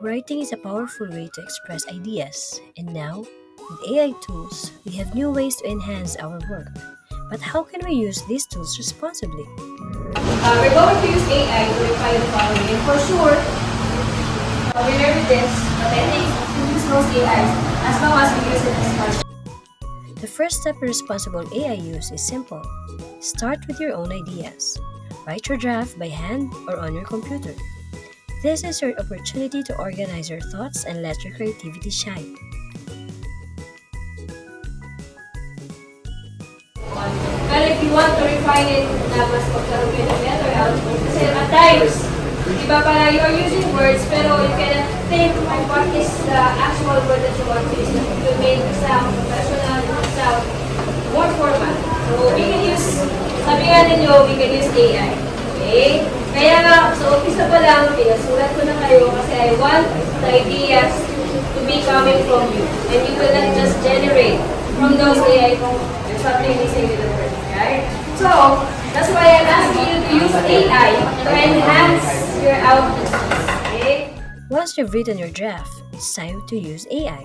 Writing is a powerful way to express ideas, and now, with AI tools, we have new ways to enhance our work. But how can we use these tools responsibly? We're going to use AI to refine the following. And for sure, we learned this, but I think we use most AI as long as we use it responsibly. The first step in responsible AI use is simple. Start with your own ideas. Write your draft by hand or on your computer. This is your opportunity to organize your thoughts and let your creativity shine. Well, if you want to refine it na mas magkaroon kayo ng better output, kasi at times, di ba parang you're using words pero you cannot think of what is the actual word that you want to use to make the sound professional, sound more formal. So, we can use, sabi nga ninyo, we can use AI. Okay? Kaya nga, so umpisa pa lang, pinasulat ko na kayo kasi I want the ideas to be coming from you. And you will not just generate from those AI kung there's something missing with the word. Right? So, that's why I'm asking you to use AI to enhance your output. Okay? Once you've written your draft, it's time to use AI.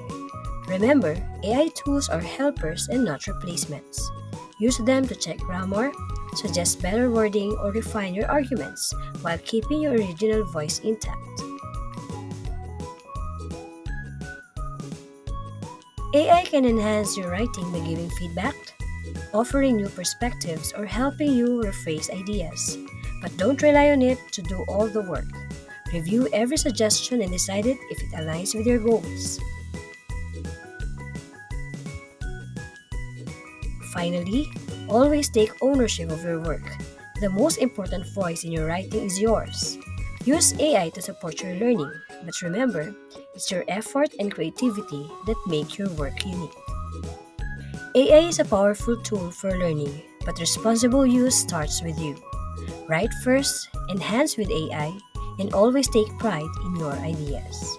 Remember, AI tools are helpers and not replacements. Use them to check grammar, suggest better wording, or refine your arguments while keeping your original voice intact. AI can enhance your writing by giving feedback, offering new perspectives, or helping you rephrase ideas. But don't rely on it to do all the work. Review every suggestion and decide if it aligns with your goals. Finally, always take ownership of your work. The most important voice in your writing is yours. Use AI to support your learning, but remember, it's your effort and creativity that make your work unique. AI is a powerful tool for learning, but responsible use starts with you. Write first, enhance with AI, and always take pride in your ideas.